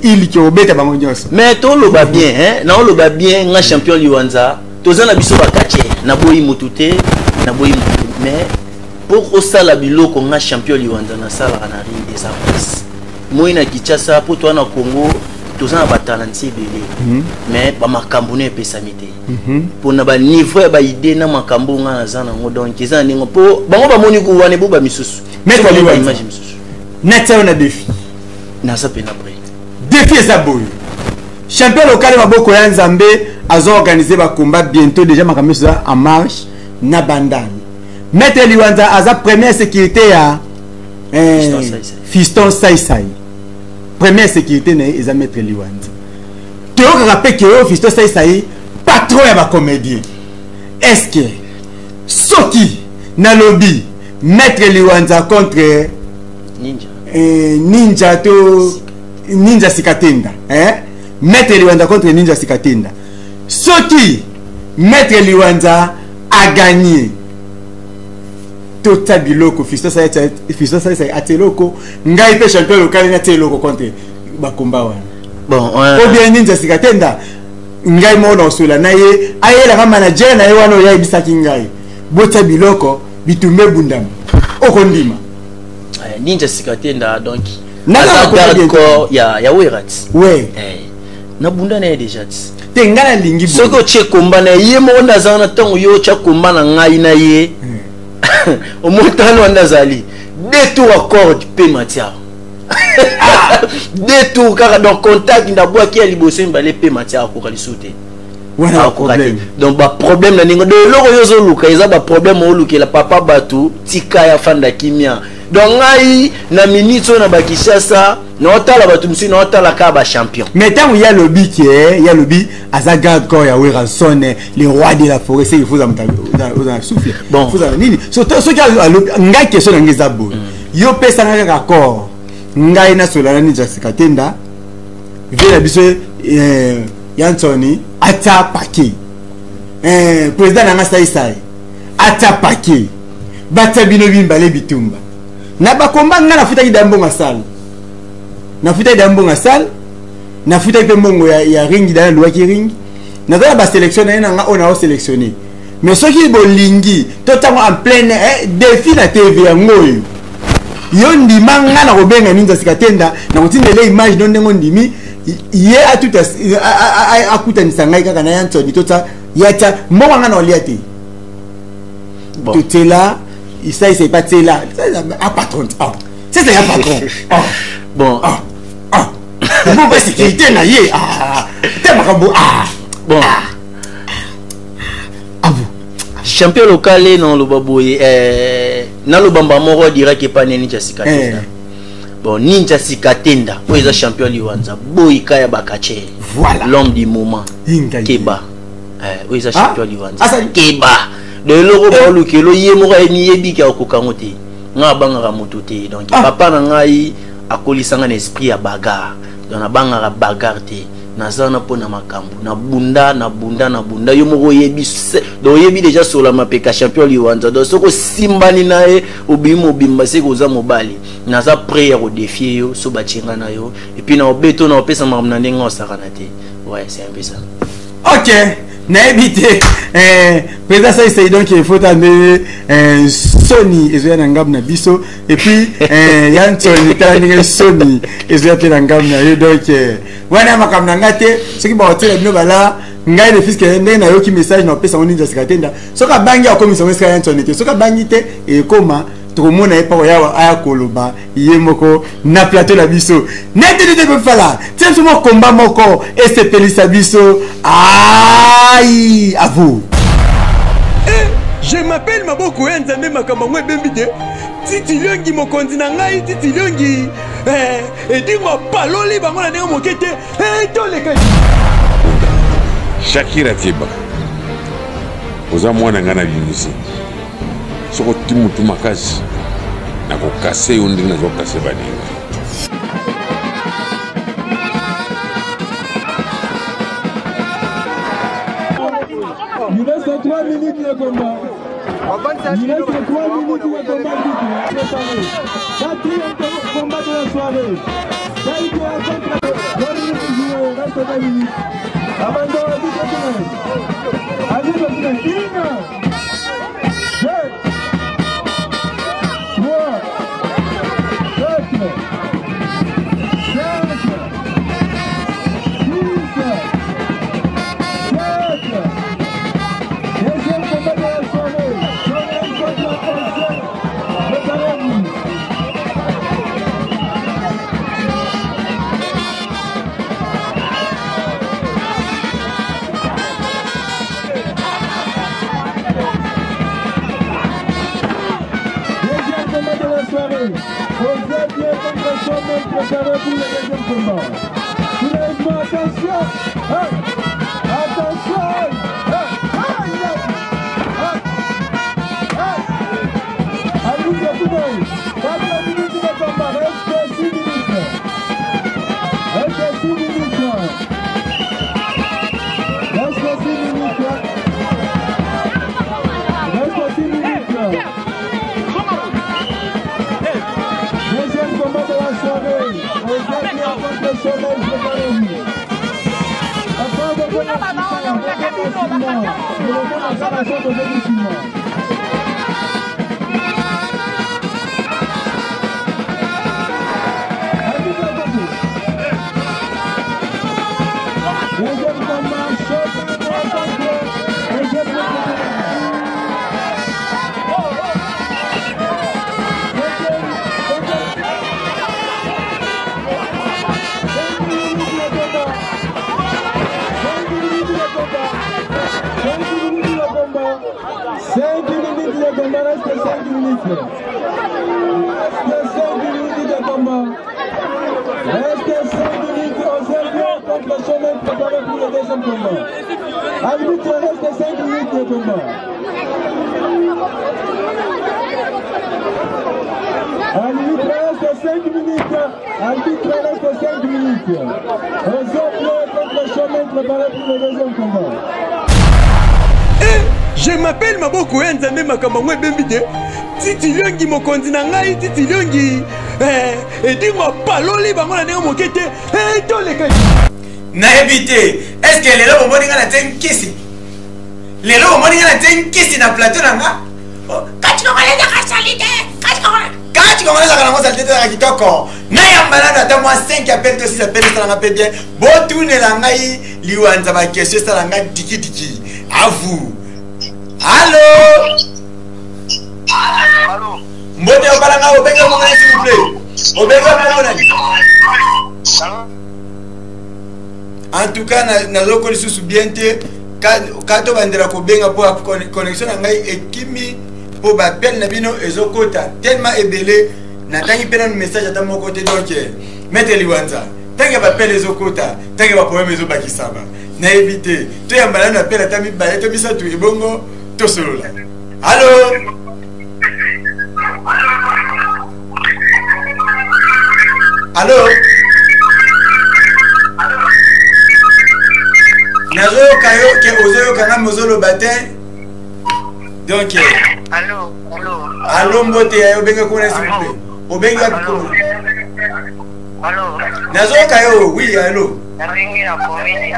il qui Robeta bangonyos. Mais to lo ba bien hein, na lo ba bien nga champion Liwanza. Tozana biso ba kache na boyi mutute na boyi mutu mais pour osala biloko nga champion Liwanza na sala na ring des arts moi na Kinshasa pour toi na Congo tozana ba talentie belé mais ba makambo ne pesami te pour na ba niveau ba idée na makambo nga na zana ngo donc ezana ningo po bango ba moni ko wane bo ba misusu mais ko ba image misusu neta na défi na sa pena après défi ça boy champion local maboko ya Nzambe azo organiser ba combat bientôt déjà makambo ça en marche na bandani Maître Liwanza aza première sécurité à Fiston Saisai première sécurité na eza Maître Liwanza Théo rappelle que Fiston Saisai patron ya ba comédien est-ce que soki na lobby Maître Liwanza contre Ninja to Ninja Sikatenda Maître Liwanza contre Ninja Sikatenda soki Maître Liwanza a gagné tota biloko Fiston Saisai ateloko ngai pe champion local na teloko contre bakomba wana bon o bien Ninja Sikatenda ngai mo no sula na ye ayela ka manager na ye wana ya ibisaki ngai bota biloko bitumbe bundam okondima Ninja Sikatenda donc na garde corps ya Werat ouais na bunda na déjà te ngana lingi soko che komba na ye mo ndaza na tango yo cha komba na ngai na ye au montano andazali deux tours accord pe matia deux tours car dans contact ndabwa ki alibosse mbale pe matia ko kalisute voilà problème donc ba problème na ningo de loko yo zo luka eza ba problème o lukela papa batu tika ya fanda kimia donc ngai na minute na ba Kinshasa na otala batu msi na otala ka ba champion mais tant il y a le bi qui est il y a le bi azaga corps ya Weranson les rois de la forêt c'est il faut dans souffler bon faut dans nini surtout ceux qui ngai question na ngeza bo yo pesa na ka corps ngai na solana Ninja Sikatenda vela biso Yansoni ata paquet président na Saisai ata paquet bata bino bimbale bitumba na ba komba nga na futa idambo ngasal na futa idambo ngasal na futa pe mbongo ya ring dans loi ki ring na za ba sélectionner na nga ona o sélectionner mais ceux qui bolingi totango en plein défi la TV ya ngoyo yo ndima nga na kobenga Ninja Sikatenda na kutindele image non ndengo ndimi ye atuta akutanisa ngai kaka na Yansoni tota yata mbongo nga na oliate bon tout est là ça c'est pas là un patron c'est un patron bon bon ba sécurité na ye te makambo bon champion local non lo baboye na lo bamba moko dirait que pas Ninja Sikatenda bon Ninja Sikatenda o eza champion Liwanza boy kaya bakache voilà l'homme du moment Keba o eza champion Liwanza Keba de loko ba lukelo ye moko ni yebi ka kokango te nga banga ka moto te donc papa na ngai akolisanga na esprit ya bagarre donc na banga bagarre te nazana pona makambo na bunda yo moko yebi donc yebi déjà sur la mapeka champion liwanza donc soko simbani nae obimba se koza mobali naza prêt à défier yo so bachinga na yo et puis na obeto na opesa makambo ndenge osakana te ouais c'est un peu ça. Ok, na évité président ça c'est donc il faut amener Sony et na ngam na biso et puis Yanson était Sony et puis na ngam na yo donc wana makam na ngate ce qui ba hôtel bino bala ngai le fils que ndenge na yo ki message na pesa on ninja sikatenda soka bangi akomi so meska Yanson était soka bangi te et comment tout le monde est pas ya aya koloba yemoko na plateau la biso nete de pe fala tiens sur mon combat moko et c'est pelisa biso aïe à vous. Je m'appelle Maboko Nzambe makambo ngwe bembide titi longi mokonzi na ngai titi longi edingo paloli bango na ndenge mokete toleka Shakira Tiba oza mwana ngana bimisi soko timutu makasi na kokase yo ndenge nazokase baninga. Il reste 3 minutes de combat. Il reste 3 minutes de combat. Quatrième combat de la soirée. Saïd contre 2 minutes de jouer. Il reste 20 minutes. Abandon à 10 secondes. À 10 secondes. 1, 2, 3, 4, 5, 6, 7. Deuxième combat de la soirée. Soleil contre Ancien. Préparez-vous. Deuxième combat de la soirée. Osez bien contre Soleil. Préparez-vous le deuxième combat. Soulèvement, attention. Attention. Deuxième combat de la soirée. Contre le Soleil, préparez-vous. Après, on va voir Arbitre, reste 5 minutes de combat. Arbitre, reste 5 minutes. Arbitre, reste 5 minutes. Aux autres contre Chemin, préparé pour le deuxième combat. Je m'appelle Maboko Nzambe makambo ngwe bembide titi longi mokonzi na ngai titi longi edingo paloli bango na ndenge mokete toleka na éviter est-ce que lelo bomoni nga na tenkisi lelo bomoni nga na tenkisi na plateau na nga kati kongoleza ka salite kati kongoleza ka nango salite na kitoko na yambala na ta moi 5 appels to 6 appels ça nga pe bien botunela ngai liwanza ba question ça nga diki diki à vous. Allô? Allô? Mbote obalanga obenge mo s'il vous plaît. Obenge mo en tout cas nazoko lisusu bien te kato bandera ko benga po connexion ngai ekimi po ba appel na bino ezokota tellement ebele na tangi pena message ata moko te donc mettre liwanza tangi ba appel ezokota tangi ba problème ezobakisaba na éviter to yambala na appel ata mi ba to bisa tu ebongo to solo. Allô? Allô? Nazo kayo ke ozo kana mozolo batin. Donc Allô. Allô mbote ya obenga kuna s'il vous plaît. Obenga kuna. Allô. Nazo kayo oui allô. Nabenga na komini.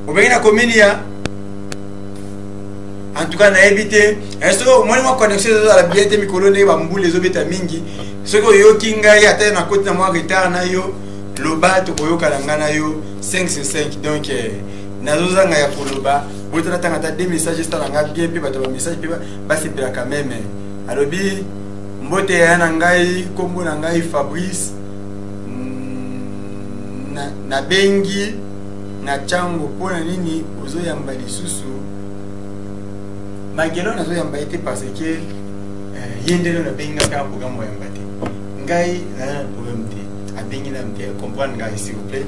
Obenga na komini ya. En tout cas na éviter. Est-ce que moi ma connexion à la biette mikolo ne ba mbule zo beta mingi. Ce que yo kinga ya ta na côté na moi retard na yo. Loba to koyoka na yo 5 sur 5 donc nazo zanga ya koloba. Botana tanga des messages stanga bien pe bato ba message pe ba se pela quand même. Alobi mbote ya na ngai kombo na ngai Fabrice na bengi na chango pona nini ozo yamba lisusu magelo nazo yamba ete parce que yendelo na benga ka programme yamba te ngai na problème te abengi na mte comprendre ngai s'il vous plaît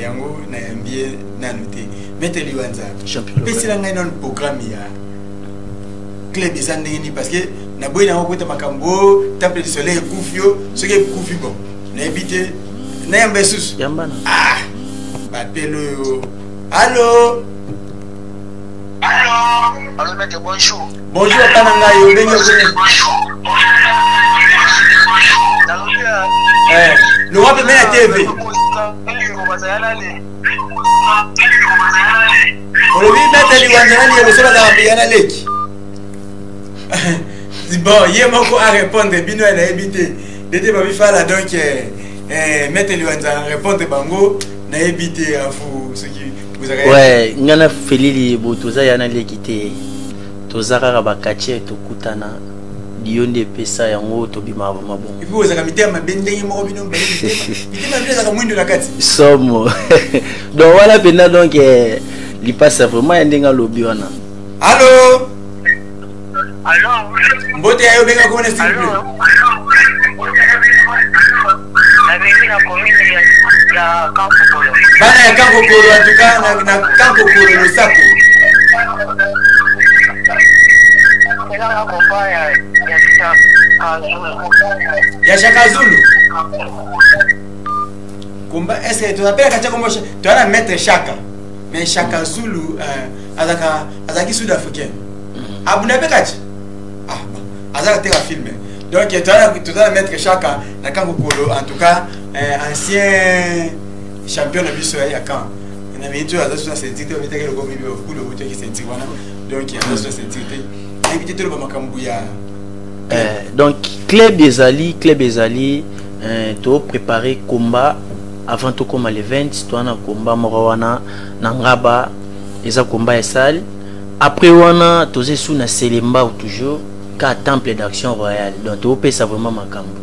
yango na yambie na noté mete liwanza champion pesi la ngai non programme ya club ezandeni parce que na boy na ngokota makambo temple du soleil kufio ce qui kufi bon na éviter na yamba sus yamba na bapelo yo allô Allô, mec, bonjour. Bonjour, Pananga, yo benga le roi peut mettre la TV. On le vit mettre les wanzana les besoins de la leki. Bon, hier mon a répondre bino elle a évité. D'été pas faire là donc mettre les wanzana répondre bango na évité à vous ce qui vous avez. Ouais, ngana felili botoza yana lekite. Tozaka bakache tokutana. Dionde pesa yango tobima mabon. Et puis vous avez mis ma bendenge mo bino mbali. Bité ma bendenge mwindo na kati. Somo. Donc voilà pena donc li passe vraiment ndenga lobi wana. Allô? Allô? Mbote ayo benga ko na s'il vous plaît. Nabengi na komini ya Kankokolo. Bana ya Kankokolo en tout cas na Kankokolo le sako. Ya Shaka Zulu. Kumba est-ce que tu appelles kacha kombo tu as mettre Shaka. Mais Shaka Zulu azaki sud-africain. Abuna pe kacha. Ah bon. Azaka te filmer. Donc tu dois mettre Shaka na Kankokolo en tout cas ancien champion de biso ya kan. Na bitu azasu na sentir te mettre le gomi pour le bout qui sentir wana. Donc azasu na sentir te. Éviter tout le makambu ya. Donc club ezali to préparer combat avant to comme l'event to na combat morowana na ngaba eza combat esal après wana to zesu na Selemba ou toujours ka temple d'action royale donc to pesa vraiment makambu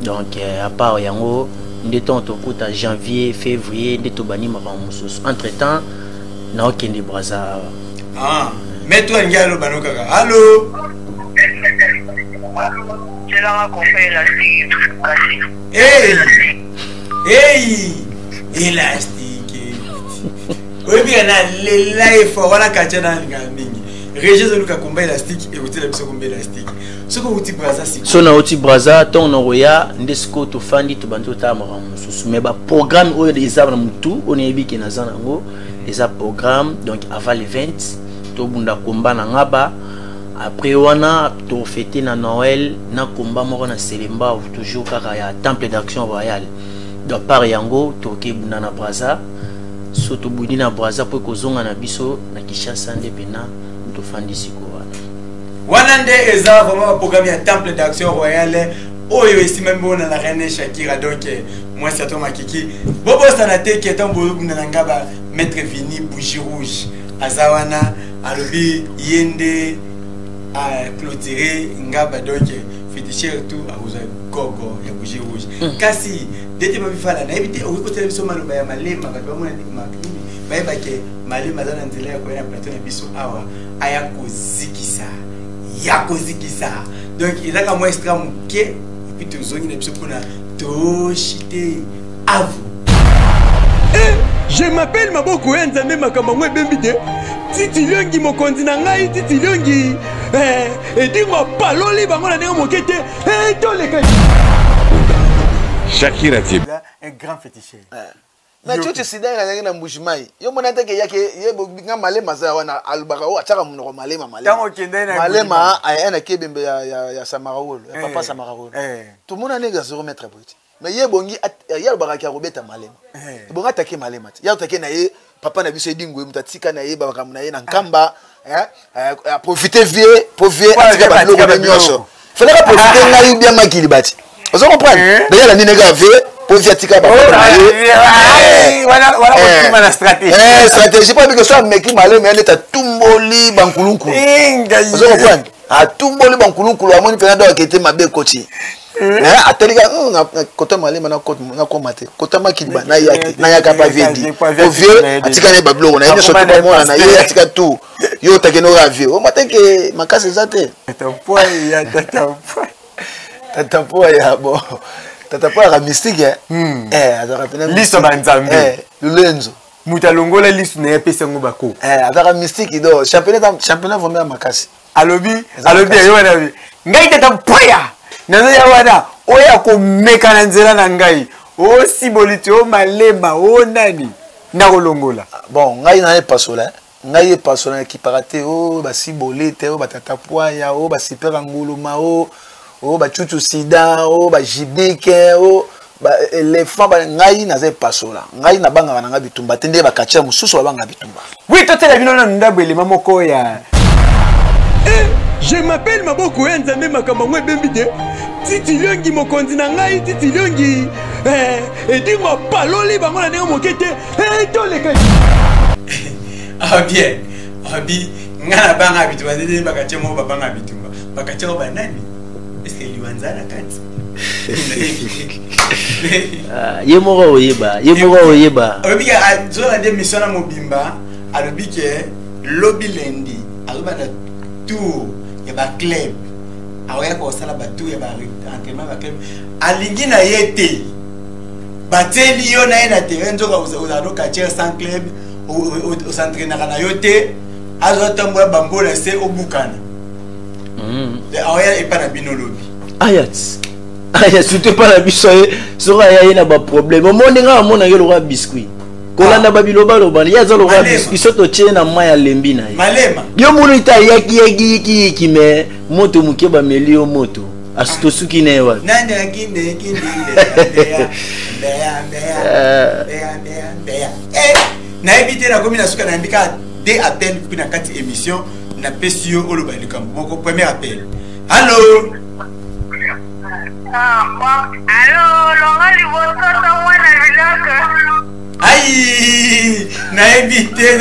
donc à part yango ndeto to kuta janvier février ndeto bani makambu mususu entre temps na okende braza mais toi ngalo banokaka allô C'est là qu'on fait élastique. Hey élastique. Oui bien les live voilà kacha na mingi. Régis de Luka combat élastique et vous la biso combat élastique. Ce que vous ti braza c'est so na oti braza ton roya ndesko to fandi to bantu ta mara mususu mais ba programme o des abna mutu on est biki na zanango les programme donc avant l'event to bunda combat na ngaba. Après wana to fêter na Noël na combat moko na Selemba ou toujours kaka ya temple d'action royale donc par yango to ke bunda na braza so to budi na braza po kozonga na biso na Kinshasa nde pena to fandi siko wana nde eza vraiment programme ya temple d'action royale oyo ici même bon na la reine Shakira donc moi c'est toi makiki bobo sanate qui est en bobo bunda na ngaba maître Vini bougie rouge azawana alobi yende à clôturer ngaba donc féticheur tout à vous gogo ya bougie rouge kasi dete ba bifala na éviter au côté biso maloba ya malema ba mona makini ba ebake malema zana nzela ya koya plateau na biso awa aya kozikisa donc il a ka moi extra muke et puis tozongi na biso pona to chité à vous. Je m'appelle Maboko Nzambe Makamangwe Bembide. Titi Liongi mokonzi na ngai Titi Liongi edingo paloli bango na ndenge mokete to leka Shakira Tib un grand féticheur mais tu sida na mbushimai yo mona teke yake yebo nga malema za wana albaka o ataka munoko malema malema ayana kebembe ya Samarawolo ya papa Samarawolo tout monde nega se remettre petit mais yebongi ya albaka ki robeta malema bonga take malema ya take na ye papa na biso edingwe mutatika na ye baka na ye na nkamba profiter vieux atika ba loko na nyosho fallait profiter ngai bien makili bati vous comprenez d'ailleurs la ninega vieux Posiatika voilà stratégie pas que soit meki malé mais elle est à tumboli bankulunku vous comprenez à tumboli bankulunku amoni penado akete mabe coach atelika kota malé mana ko mate kota makiliba na yaka pa vedi au vieux atika ne bablo na yene soto ba mona na ye atika tout yo takeno ravie o mateke makase zate tata po ya bo tata po ya mystique azaka pena liso banzambe lulenzo muta longola liso na pesa ngo bako azaka mystique do championnat vraiment makasi alobi yo wana bi ngai tata poya nazo ya wana oya ko meka na nzela na ngai o siboliti o malema o nani na kolongola bon ngai na pasola ngai pasola ki parate o ba sibolite o batata poya o ba super nguluma o ba chuchu sida o ba jibike o ba éléphant ba ngai na ze pasola ngai na banga na bitumba tende ba kacha mususu ba banga bitumba oui to tela bino na ndabwele mamoko ya je m'appelle Maboko Nzambe makambo ngwe bembide titi longi mokonzi na ngai titi longi edingo paloli bango na ndenge mokete to leka bien abi ngana banga bitumba tende ba kacha mo ba banga bitumba ba kacha ba nani est-ce que Liwanzana kati yemoko oyeba obi ka zola de mission na mobimba alobi ke lobby lendi aloba na tour ya ba club aoya ko sala ba tour ya ba entraînement ba club alingi na yete bateli yo na ina terrain nzoka uzalo ka tier sans club o s'entraîner na yote azotambo ya bambola se obukana aoya epa na bino lobby ayat surtout pas la bisoye sera ya na ba problème omoni nga mona yo lo biscuit kolanda babiloba lo bali yaza lo biscuit soto chena maya lembi na malema yo munu ita yaki me moto muke ba melio moto asto suki ne wa nani akinde na éviter la combinaison na mbika des appels pour na kati émission na pesio oloba likambo moko premier appel allô allô longali bosoto mwana bilaka aïe na éviter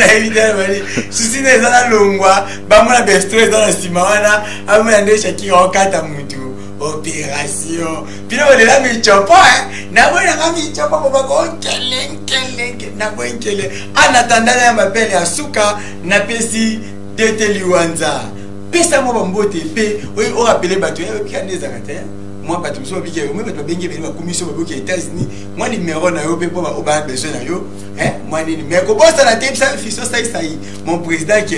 bali susi na zana longwa ba mona bestre dans la simawana amana nde chaki okata mutu opération pilo le la mi chopo na bona ngami chopo ba ko kelenge na bonkele en attendant ya mapele ya suka na pesi tete Liwanza pesa mo bambote pe o rappeler batu ya kiande zakate moi pas tout ça bike moi pas bengi ba commission ba ki États-Unis moi numéro na yo pe po ba besoin na yo moi ni mais ko bossa na tip ça fiso ça mon président qui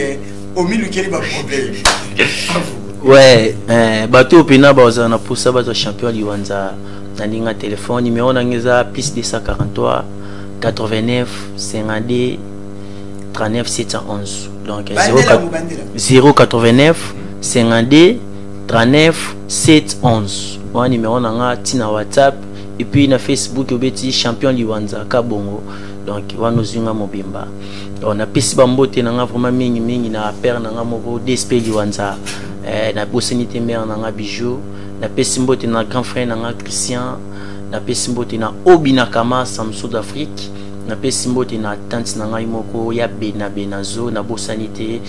au milieu qui ba problème ouais bato pena baza na posa bato champion Liwanza na ninga téléphone numéro na ngeza plus 243 89 52 39 711 donc 089 52 39 711 wa numéro nanga tina WhatsApp et puis na Facebook obeti champion Liwanza kabongo donc wa nozinga mobimba on a pesi bambote nanga vraiment mingi na père nanga moko DSP Liwanza na bosenité mère nanga bijou na pesi mbote na grand frère nanga Christian na pesi mbote na Obina Kama Samsung d'Afrique na pesi mbote na tante nanga imoko ya benazo na bosanité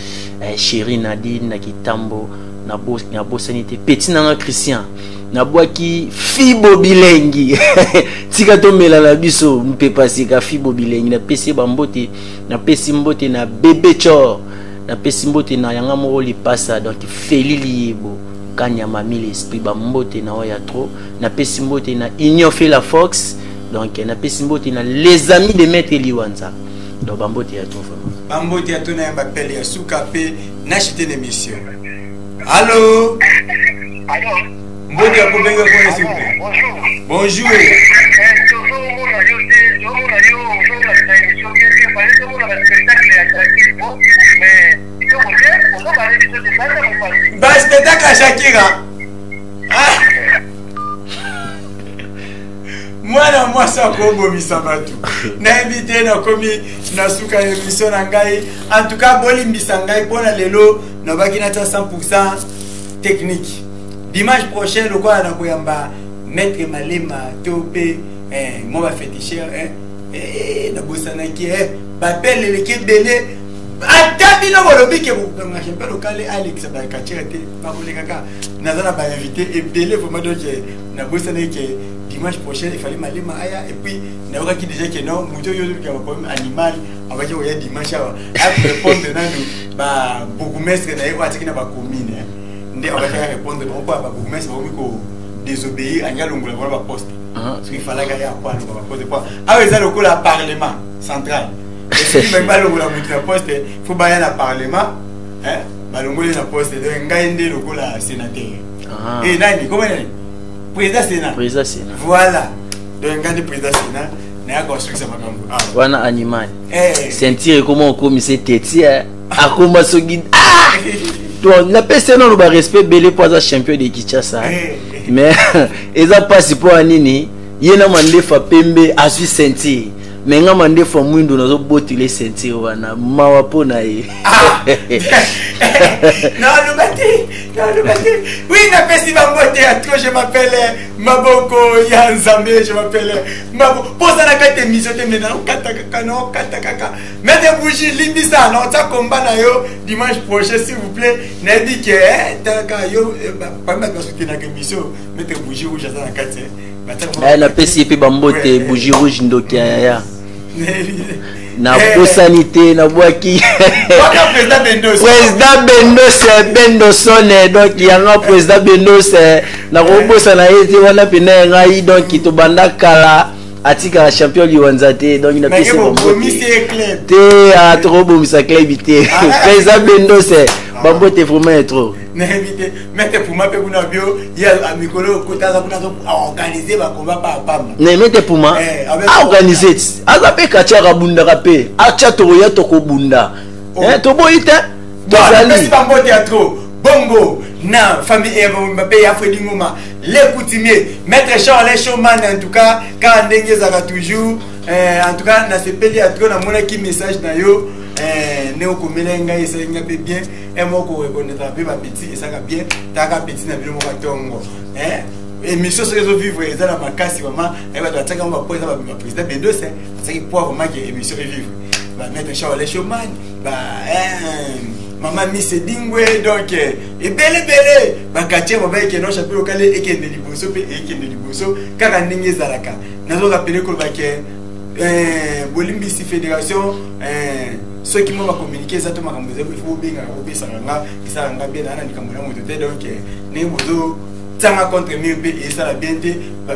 chérie Nadine na Kitambo na bosanité petit nanga Christian na boaki fibo bilengi tika tomela la biso mpe pasika fibo bilengi na pesi bambote na pesi mbote na bébé chor na pesi mbote na yanga moko lipasa donc felili yebo kanya mami l'esprit bambote na oya trop na pesi mbote na Union fait la Fox donc na pesi mbote na les amis de Maître Liwanza donc bambote ya tout vraiment bambote ya tout na mbapeli ya suka pe na chite l'émission allô Mbote ya kobenga kwa s'il vous plaît bonjour Bah, spectacle à Shakira. Moi ça kombo misabatu. Na invité na komi na suka émission na ngai. En tout cas, boli misangai pona lelo na baki na 100% technique. Dimanche prochain le quoi na koyamba maître Malema topé moi va féticher na bosana ki ba pelle le ki belé. Atabi no bolobi ke bu na champion local Alex ba ka tirete ba ko le kaka na zana ba invité et belé vraiment donc na bosana ki dimanche prochain il fallait Malema aya et puis na qui déjà que non muto yo qui a un problème animal avec yo dimanche à répondre nanu ba bourgmestre na yo atiki na ba commune ndé on va répondre bon quoi ba bourgmestre ba ko désobéir à nyalongola ba poste parce qu'il fallait gagner à quoi ba poste quoi ah oui ça le la parlement central et si même balongola mutu na poste faut ba ya na parlement balongola na poste donc ngai ndé le la sénateur et nani comment nani président Sénat. Voilà. Donc quand le président Sénat, il y a construction makambo. Wana animal. Sentir comment comme c'est téti à comment so guide. Toi, n'a pas non le respect belé pour un champion de Kinshasa. Mais ils ont passé pour anini, yena mande fa pembe asu sentir. Mais nga mande fa mwindo nazo botile sentir wana mawa pona ye. Non, le bâti. Oui, n'a pas si ma moitié à toi, je m'appelle Maboko Yanzambe, je m'appelle Maboko. Pose la carte émission de maintenant, kata. Mettez bougie, limbisa, non, ça combat na yo dimanche prochain, s'il vous plaît. N'a dit que, yo, pas mettre soutenir la émission, mettez bougie rouge à la carte. Elle a payé puis bambote bougie rouge ndokia. Na sanité na boaki président Bendoson donc il y a un président Bendoson na robosa na yete wana pena ngai donc to banda kala atika champion liwanzate donc il a pissé te a trop beau misa clébité président Bendoson bambote vraiment trop n'invité mettez pour moi pour bio il y a mikolo kota za kuna organiser ba combat pa pam ne mettez pour moi organiser azape kacha rabunda rapé acha to ya to ko bunda to boite tozali bambote ya trop bongo na famille Mbappé ya Freddy Ngoma les coutumiers maître Charles Showman en tout cas quand ndenge za toujours en tout cas na sepeli ya trop na mona ki message na yo néo komelenga esa ngape bien et moko reconnaître ba petit et ça ga bien ta ga petit na bilo mo katongo émission sur réseau vivre et ça la makasi vraiment et ba tataka on va poser ba président B2 c'est qui pour vraiment que émission vivre ba mettre Charles Showman ba maman Miss Dingwe donc et belé ba katia ba ke no chapeau local et ke de liboso pe et ke de liboso kaka ndenge zalaka nazo rappeler ko ba ke Bolimbisi fédération ceux qui m'ont communiqué ça tout m'a communiqué il faut bien ça nga bien na nikamona moto te donc ne mozo tanga contre mieux et ça la bien te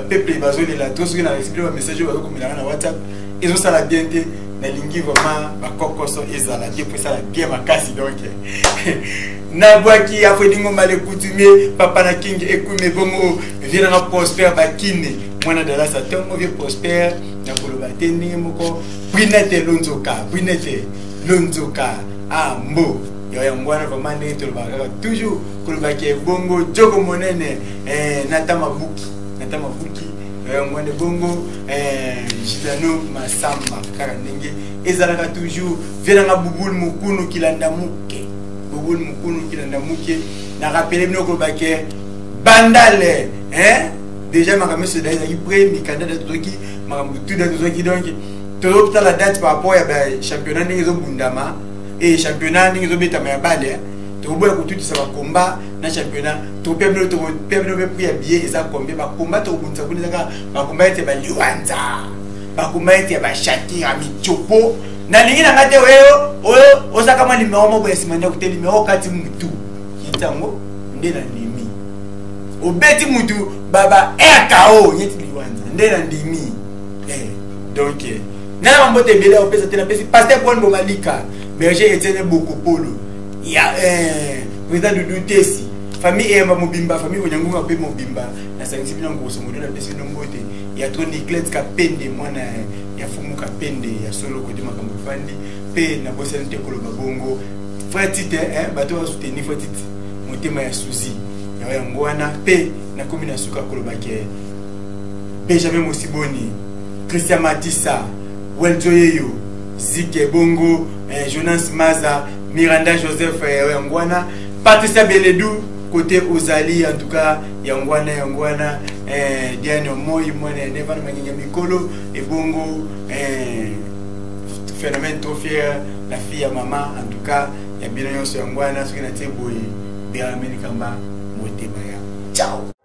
peuple bazoli la tout ce qui na expliqué un message bazo komela na WhatsApp ils ont ça la bien te na lingi vraiment ba kokoso ezala te pour ça la bien makasi donc na boaki a Freddy Ngoma le coutumier papa na king ekume bongo vient na Prosper bakine mwana de la saton mo vie Prosper na koloba te ndenge moko Brinette Lonzoka mbo yo ya mwana vraiment ndenge toloba toujours koloba ke bongo jogo monene natama buki yo ya mwana bongo Gitano Masamba kaka ndenge ezalaka toujours venanga bubul mukunu kilanda muke na rappeler bino koloba ke bandale déjà makamé se d'ailleurs qui prend mi candidat de trucs makamé tout dans tout qui donc tout la date par rapport à championnat des bundama et championnat des beta mais balé tout boire pour tout ça va combat na championnat tout peuple pris à billet et ça combat ba combat tout bunza ko ba combat était ba liwanza ba combat était ba Shakira mi chopo na lingi na ngate oyo osaka ma numéro mo ba simanya ko te numéro 4 mutu kitango ndena nimi obeti mutu baba RKO yeti liwanza ndena ndimi donc na mambote bele opesa tena pesi pasteur Paul Bomalika berger Etienne Bokopolo ya président de Dutesi famille Emma Mobimba famille Onyangunga pe Mobimba na sangisi bino ngoso modo na pesi no mbote ya Tony Clet ka pende mwana ya fumuka pende ya solo côté makambo fandi pe na bosana te koloba bongo frère tite bato ba soutenir frère tite motema ya suzi ya ngwana pe na komina suka koloba ke Benjamin Mosiboni Christian Matissa Weljoyeyo Zike Bongo Jonas Maza Miranda Joseph Yangwana Patricia Beledou côté Ozali en tout cas Yangwana Diane Moy Mwana Nevan Manginga Mikolo et Bongo phénomène trop fier la fille à maman en tout cas ya bien Yangwana ce qui n'a été boy bien Amerikamba motema ya ciao.